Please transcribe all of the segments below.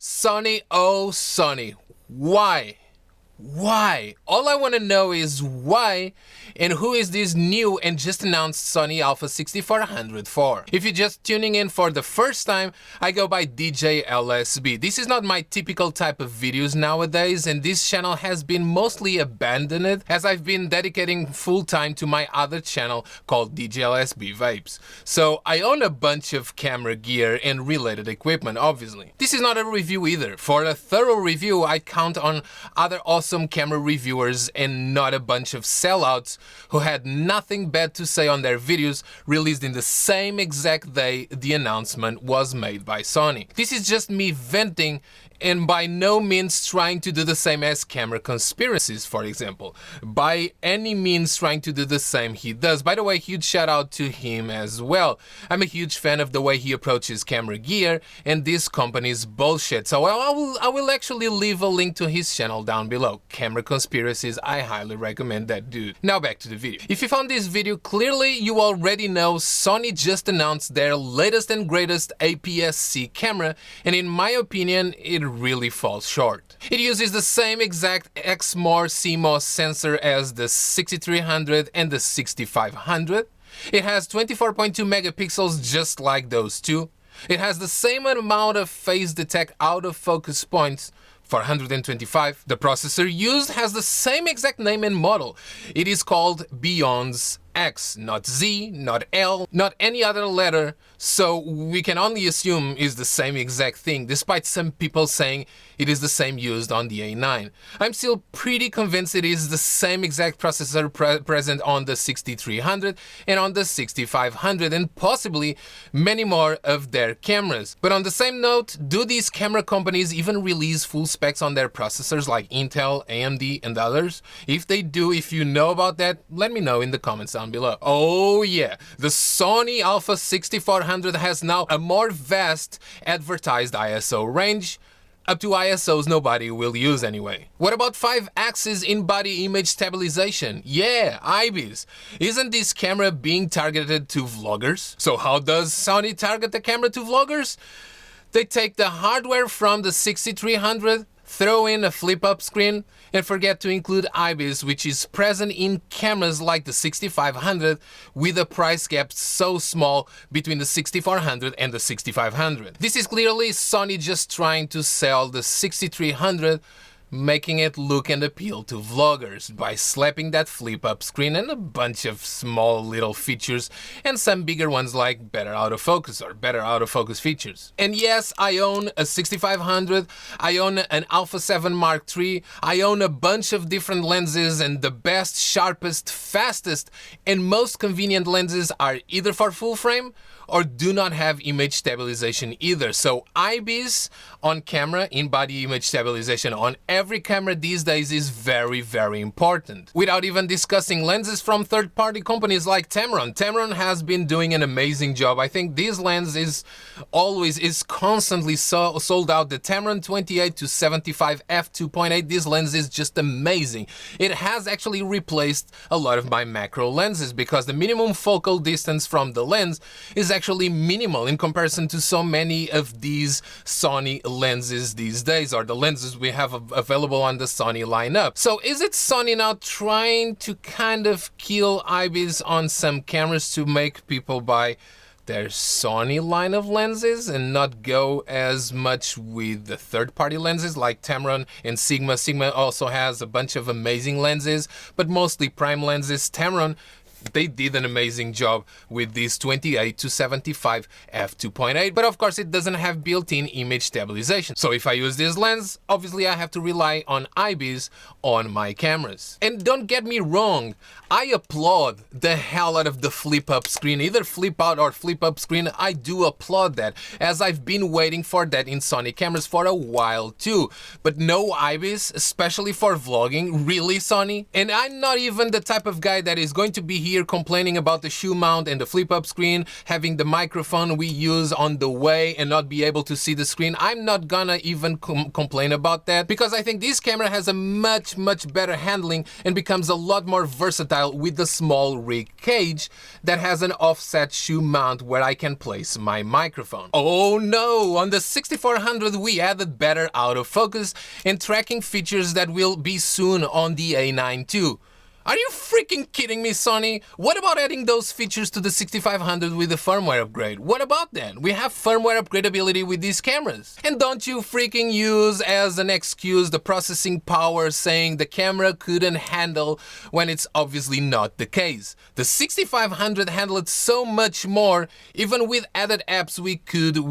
Sony, oh Sony, why? Why? All I want to know is why and who is this new and just announced Sony A6400 for? If you're just tuning in for the first time, I go by DJ LSB. This is not my typical type of videos nowadays, and this channel has been mostly abandoned as I've been dedicating full time to my other channel called DJ LSB Vapes. So I own a bunch of camera gear and related equipment, obviously. This is not a review either. For a thorough review, I count on other awesome camera reviewers and not a bunch of sellouts who had nothing bad to say on their videos released in the same exact day the announcement was made by Sony. This is just me venting and by no means trying to do the same as Camera Conspiracies, for example. By any means trying to do the same he does. By the way, huge shout out to him as well. I'm a huge fan of the way he approaches camera gear and this company's bullshit. So I will actually leave a link to his channel down below. Camera Conspiracies, I highly recommend that dude. Now back to the video. If you found this video, clearly you already know Sony just announced their latest and greatest APS-C camera, and in my opinion, it really falls short. It uses the same exact XMOR CMOS sensor as the 6300 and the 6500. It has 24.2 megapixels just like those two. It has the same amount of phase detect out of focus points, 425. The processor used has the same exact name and model. It is called Beyond's X, not Z, not L, not any other letter, so we can only assume is the same exact thing, despite some people saying it is the same used on the A9. I'm still pretty convinced it is the same exact processor present on the 6300 and on the 6500 and possibly many more of their cameras. But on the same note, do these camera companies even release full specs on their processors like Intel, AMD and others? If they do, if you know about that, let me know in the comments down below. Oh yeah, the Sony A6400 has now a more vast advertised ISO range, up to ISOs nobody will use anyway. What about 5-axis in-body image stabilization? Yeah, IBIS. Isn't this camera being targeted to vloggers? So how does Sony target the camera to vloggers? They take the hardware from the 6300, throw in a flip-up screen, and forget to include IBIS, which is present in cameras like the 6500 with a price gap so small between the 6400 and the 6500. This is clearly Sony just trying to sell the 6300, making it look and appeal to vloggers by slapping that flip-up screen and a bunch of small little features and some bigger ones like better autofocus or better autofocus features. And yes, I own a 6500, I own an Alpha 7 Mark III, I own a bunch of different lenses, and the best, sharpest, fastest and most convenient lenses are either for full frame or do not have image stabilization either. So IBIS on camera, in-body image stabilization on every camera these days is very, very important. Without even discussing lenses from third-party companies like Tamron. Tamron has been doing an amazing job. I think this lens is constantly sold out. The Tamron 28 to 75 f2.8, this lens is just amazing. It has actually replaced a lot of my macro lenses because the minimum focal distance from the lens is actually minimal in comparison to so many of these Sony lenses these days, or the lenses we have available on the Sony lineup. So is it Sony now trying to kind of kill IBIS on some cameras to make people buy their Sony line of lenses and not go as much with the third-party lenses like Tamron and Sigma? Sigma also has a bunch of amazing lenses, but mostly prime lenses. Tamron, they did an amazing job with this 28 to 75 f2.8, but of course it doesn't have built-in image stabilization. So if I use this lens, obviously I have to rely on IBIS on my cameras. And don't get me wrong, I applaud the hell out of the flip-up screen, either flip out or flip-up screen. I do applaud that, as I've been waiting for that in Sony cameras for a while too. But no IBIS, especially for vlogging? Really, Sony? And I'm not even the type of guy that is going to be here here complaining about the shoe mount and the flip-up screen, having the microphone we use on the way and not be able to see the screen. I'm not gonna even complain about that, because I think this camera has a much better handling and becomes a lot more versatile with the small rig cage that has an offset shoe mount where I can place my microphone. Oh no, on the 6400 we added better autofocus and tracking features that will be soon on the A9 too. Are you freaking kidding me, Sony? What about adding those features to the 6500 with the firmware upgrade? What about that? We have firmware upgradability with these cameras. And don't you freaking use as an excuse the processing power, saying the camera couldn't handle when it's obviously not the case. The 6500 handled so much more. Even with added apps we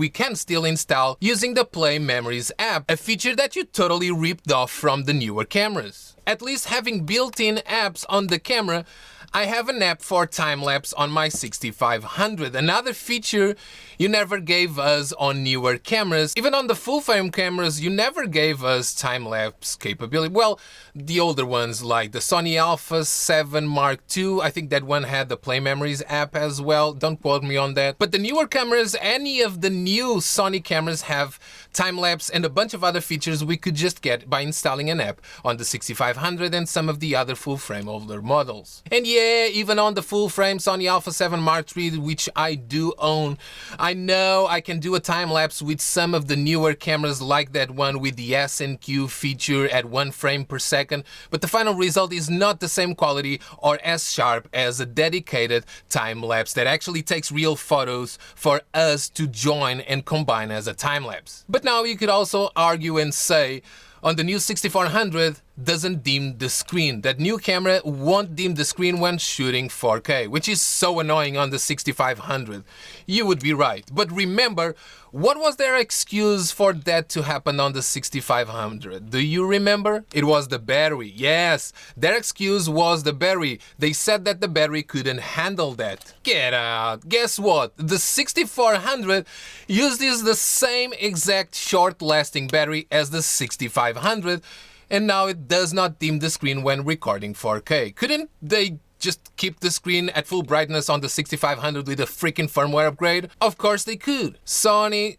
can still install using the Play Memories app, a feature that you totally ripped off from the newer cameras. At least having built-in apps on the camera, I have an app for time-lapse on my 6500, another feature you never gave us on newer cameras. Even on the full-frame cameras, you never gave us time-lapse capability. Well, the older ones like the Sony A6400 Mark II, I think that one had the Play Memories app as well, don't quote me on that. But the newer cameras, any of the new Sony cameras have time-lapse and a bunch of other features we could just get by installing an app on the 6500 and some of the other full-frame older models. And yeah, even on the full-frame Sony A7 Mark III, which I do own, I know I can do a time-lapse with some of the newer cameras like that one with the S&Q feature at 1 frame per second, but the final result is not the same quality or as sharp as a dedicated time-lapse that actually takes real photos for us to join and combine as a time-lapse. But now you could also argue and say, on the new 6400 doesn't dim the screen. That new camera won't dim the screen when shooting 4K, which is so annoying on the 6500. You would be right. But remember, what was their excuse for that to happen on the 6500? Do you remember? It was the battery. Yes, their excuse was the battery. They said that the battery couldn't handle that. Get out. Guess what? The 6400 uses the same exact short-lasting battery as the 6500, and now it does not dim the screen when recording 4K. Couldn't they just keep the screen at full brightness on the 6500 with a freaking firmware upgrade? Of course they could. Sony,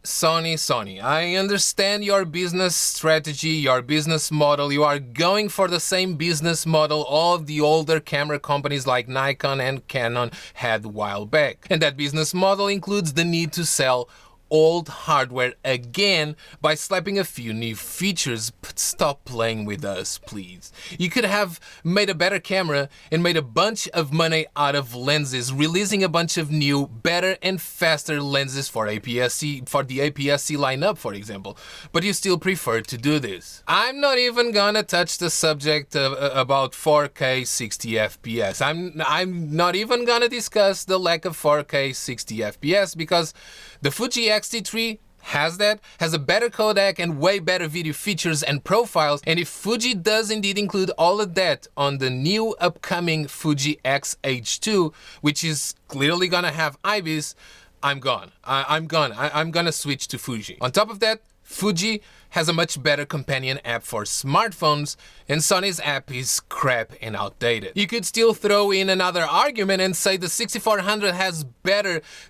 I understand your business strategy, your business model. You are going for the same business model all of the older camera companies like Nikon and Canon had a while back. And that business model includes the need to sell old hardware again by slapping a few new features. But stop playing with us, please. You could have made a better camera and made a bunch of money out of lenses, releasing a bunch of new, better and faster lenses for APS-C, for the APS-C lineup, for example. But you still prefer to do this. I'm not even gonna touch the subject about 4K 60 FPS. I'm not even gonna discuss the lack of 4K 60 FPS because the Fuji X-T3 has a better codec and way better video features and profiles. And if Fuji does indeed include all of that on the new upcoming Fuji X-H2, which is clearly gonna have IBIS, I'm gone. I'm gonna switch to Fuji. On top of that, Fuji has a much better companion app for smartphones, and Sony's app is crap and outdated. You could still throw in another argument and say the 6400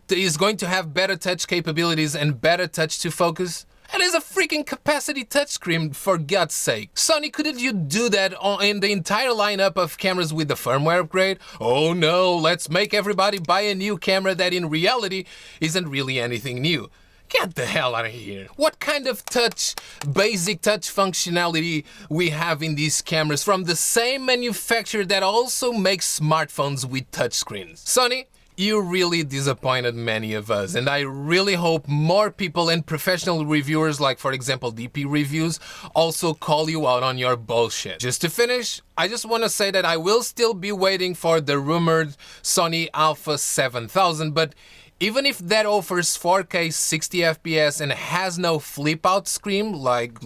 is going to have better touch capabilities and better touch to focus. It is a freaking capacitive touchscreen, for God's sake. Sony, couldn't you do that in the entire lineup of cameras with the firmware upgrade? Oh no, let's make everybody buy a new camera that in reality isn't really anything new. Get the hell out of here. What kind of basic touch functionality we have in these cameras from the same manufacturer that also makes smartphones with touchscreens? Sony, you really disappointed many of us, and I really hope more people and professional reviewers like, for example, DP Reviews, also call you out on your bullshit. Just to finish, I just want to say that I will still be waiting for the rumored Sony A6400, but even if that offers 4K 60 FPS and has no flip-out screen like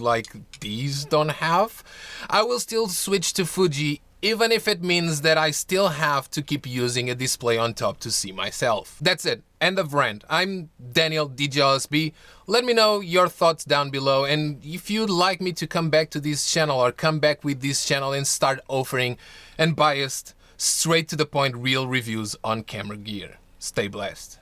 these don't have, I will still switch to Fuji, even if it means that I still have to keep using a display on top to see myself. That's it. End of rant. I'm Daniel, DJLSB. Let me know your thoughts down below, and if you'd like me to come back to this channel or come back with this channel and start offering unbiased straight to the point real reviews on camera gear. Stay blessed.